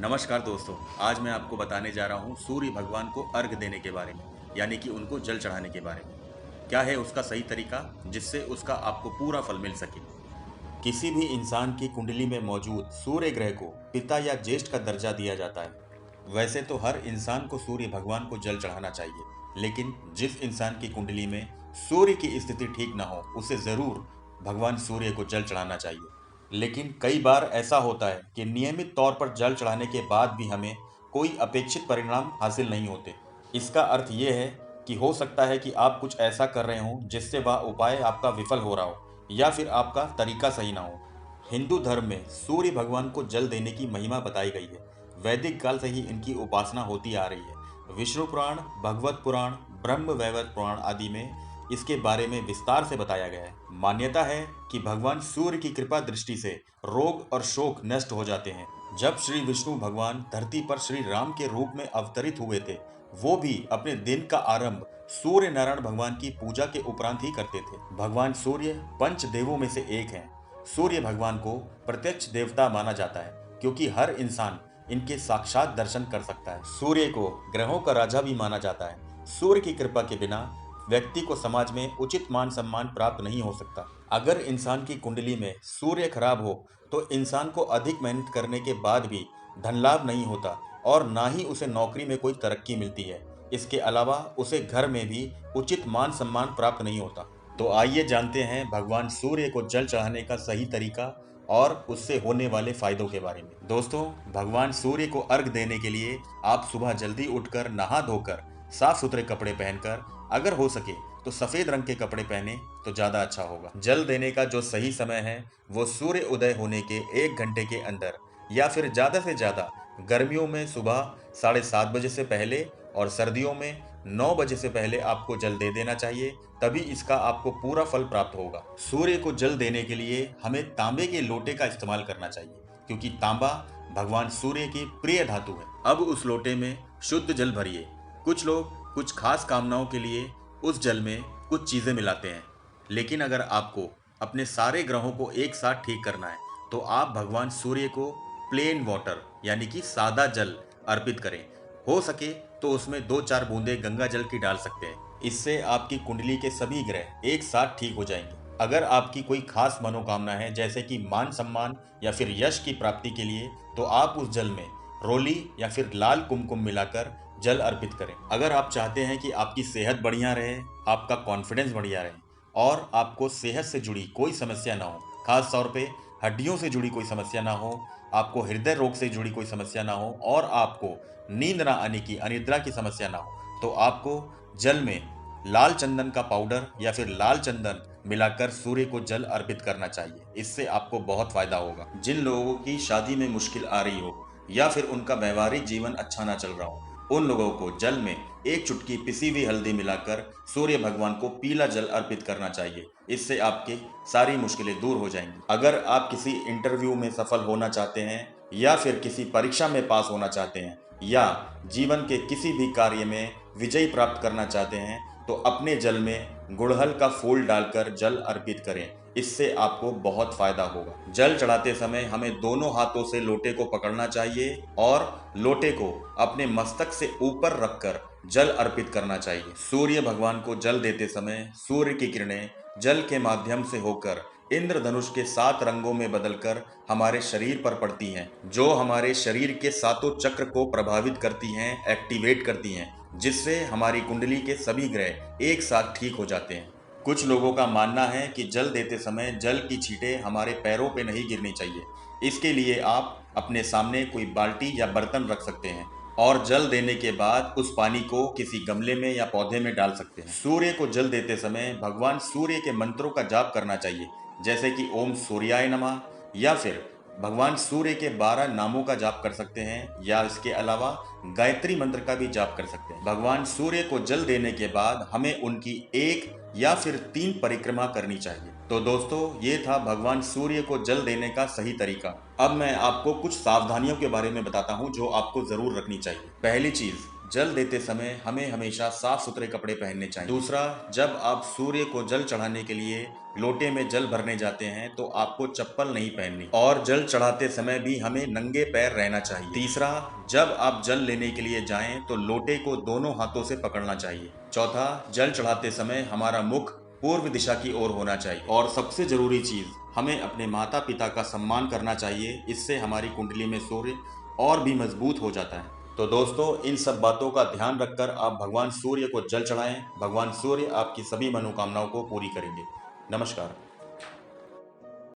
नमस्कार दोस्तों। आज मैं आपको बताने जा रहा हूँ सूर्य भगवान को अर्घ देने के बारे में, यानी कि उनको जल चढ़ाने के बारे में। क्या है उसका सही तरीका जिससे उसका आपको पूरा फल मिल सके। किसी भी इंसान की कुंडली में मौजूद सूर्य ग्रह को पिता या ज्येष्ठ का दर्जा दिया जाता है। वैसे तो हर इंसान को सूर्य भगवान को जल चढ़ाना चाहिए, लेकिन जिस इंसान की कुंडली में सूर्य की स्थिति ठीक ना हो उसे जरूर भगवान सूर्य को जल चढ़ाना चाहिए। लेकिन कई बार ऐसा होता है कि नियमित तौर पर जल चढ़ाने के बाद भी हमें कोई अपेक्षित परिणाम हासिल नहीं होते। इसका अर्थ ये है कि हो सकता है कि आप कुछ ऐसा कर रहे हों जिससे वह उपाय आपका विफल हो रहा हो, या फिर आपका तरीका सही ना हो। हिंदू धर्म में सूर्य भगवान को जल देने की महिमा बताई गई है। वैदिक काल से ही इनकी उपासना होती आ रही है। विष्णु पुराण, भगवत पुराण, ब्रह्म वैवर्त पुराण आदि में इसके बारे में विस्तार से बताया गया है। मान्यता है कि भगवान सूर्य की कृपा दृष्टि से रोग और शोक नष्ट हो जाते हैं। जब श्री विष्णु भगवान धरती पर श्री राम के रूप में अवतरित हुए थे, वो भी अपने दिन का आरंभ सूर्य नारायण भगवान की पूजा के उपरांत ही करते थे। भगवान सूर्य पंच देवों में से एक हैं। सूर्य भगवान को प्रत्यक्ष देवता माना जाता है, क्योंकि हर इंसान इनके साक्षात दर्शन कर सकता है। सूर्य को ग्रहों का राजा भी माना जाता है। सूर्य की कृपा के बिना व्यक्ति को समाज में उचित मान सम्मान प्राप्त नहीं हो सकता। अगर इंसान की कुंडली में सूर्य खराब हो तो इंसान को अधिक मेहनत करने के बाद भी धन लाभ नहीं होता, और ना ही उसे नौकरी में कोई तरक्की मिलती है। इसके अलावा उसे घर में भी उचित मान सम्मान प्राप्त नहीं होता। तो आइए जानते हैं भगवान सूर्य को जल चढ़ाने का सही तरीका और उससे होने वाले फायदों के बारे में। दोस्तों, भगवान सूर्य को अर्घ देने के लिए आप सुबह जल्दी उठकर नहा धोकर साफ सुथरे कपड़े पहनकर, अगर हो सके तो सफेद रंग के कपड़े पहने तो ज्यादा अच्छा होगा। जल देने का जो सही समय है वो सूर्य उदय होने के 1 घंटे के अंदर, या फिर ज्यादा से ज्यादा गर्मियों में सुबह 7:30 बजे से पहले और सर्दियों में 9 बजे से पहले आपको जल दे देना चाहिए। तभी इसका आपको पूरा फल प्राप्त होगा। सूर्य को जल देने के लिए हमें तांबे के लोटे का इस्तेमाल करना चाहिए, क्योंकि तांबा भगवान सूर्य की प्रिय धातु है। अब उस लोटे में शुद्ध जल भरिए। कुछ लोग कुछ खास कामनाओं के लिए उस जल में कुछ चीजें मिलाते हैं, लेकिन अगर आपको अपने सारे ग्रहों को एक साथ ठीक करना है तो आप भगवान सूर्य को प्लेन वाटर यानी कि सादा जल अर्पित करें। हो सके तो उसमें 2-4 बूंदे गंगा जल की डाल सकते हैं। इससे आपकी कुंडली के सभी ग्रह एक साथ ठीक हो जाएंगे। अगर आपकी कोई खास मनोकामना है, जैसे कि मान सम्मान या फिर यश की प्राप्ति के लिए, तो आप उस जल में रोली या फिर लाल कुमकुम मिलाकर जल अर्पित करें। अगर आप चाहते हैं कि आपकी सेहत बढ़िया रहे, आपका कॉन्फिडेंस बढ़िया रहे और आपको सेहत से जुड़ी कोई समस्या ना हो, खास तौर पे हड्डियों से जुड़ी कोई समस्या ना हो, आपको हृदय रोग से जुड़ी कोई समस्या ना हो और आपको नींद ना आने की, अनिद्रा की समस्या ना हो, तो आपको जल में लाल चंदन का पाउडर या फिर लाल चंदन मिलाकर सूर्य को जल अर्पित करना चाहिए। इससे आपको बहुत फायदा होगा। जिन लोगों की शादी में मुश्किल आ रही हो या फिर उनका वैवाहिक जीवन अच्छा ना चल रहा हो, उन लोगों को जल में एक चुटकी पिसी हुई हल्दी मिलाकर सूर्य भगवान को पीला जल अर्पित करना चाहिए। इससे आपकी सारी मुश्किलें दूर हो जाएंगी। अगर आप किसी इंटरव्यू में सफल होना चाहते हैं, या फिर किसी परीक्षा में पास होना चाहते हैं, या जीवन के किसी भी कार्य में विजय प्राप्त करना चाहते हैं, तो अपने जल में गुड़हल का फूल डालकर जल अर्पित करें। इससे आपको बहुत फायदा होगा। जल चढ़ाते समय हमें दोनों हाथों से लोटे को पकड़ना चाहिए और लोटे को अपने मस्तक से ऊपर रखकर जल अर्पित करना चाहिए। सूर्य भगवान को जल देते समय सूर्य की किरणें जल के माध्यम से होकर इंद्रधनुष के 7 रंगों में बदलकर हमारे शरीर पर पड़ती हैं, जो हमारे शरीर के सातों चक्र को प्रभावित करती हैं, एक्टिवेट करती हैं, जिससे हमारी कुंडली के सभी ग्रह एक साथ ठीक हो जाते हैं। कुछ लोगों का मानना है कि जल देते समय जल की छींटें हमारे पैरों पे नहीं गिरनी चाहिए। इसके लिए आप अपने सामने कोई बाल्टी या बर्तन रख सकते हैं और जल देने के बाद उस पानी को किसी गमले में या पौधे में डाल सकते हैं। सूर्य को जल देते समय भगवान सूर्य के मंत्रों का जाप करना चाहिए, जैसे कि ओम सूर्याय नमः, या फिर भगवान सूर्य के 12 नामों का जाप कर सकते हैं, या इसके अलावा गायत्री मंत्र का भी जाप कर सकते हैं। भगवान सूर्य को जल देने के बाद हमें उनकी 1 या फिर 3 परिक्रमा करनी चाहिए। तो दोस्तों, ये था भगवान सूर्य को जल देने का सही तरीका। अब मैं आपको कुछ सावधानियों के बारे में बताता हूँ जो आपको जरूर रखनी चाहिए। पहली चीज, जल देते समय हमें हमेशा साफ सुथरे कपड़े पहनने चाहिए। दूसरा, जब आप सूर्य को जल चढ़ाने के लिए लोटे में जल भरने जाते हैं तो आपको चप्पल नहीं पहननी और जल चढ़ाते समय भी हमें नंगे पैर रहना चाहिए। तीसरा, जब आप जल लेने के लिए जाएं तो लोटे को दोनों हाथों से पकड़ना चाहिए। चौथा, जल चढ़ाते समय हमारा मुख पूर्व दिशा की ओर होना चाहिए। और सबसे जरूरी चीज, हमें अपने माता पिता का सम्मान करना चाहिए। इससे हमारी कुंडली में सूर्य और भी मजबूत हो जाता है। तो दोस्तों, इन सब बातों का ध्यान रखकर आप भगवान सूर्य को जल चढ़ाएं। भगवान सूर्य आपकी सभी मनोकामनाओं को पूरी करेंगे। नमस्कार।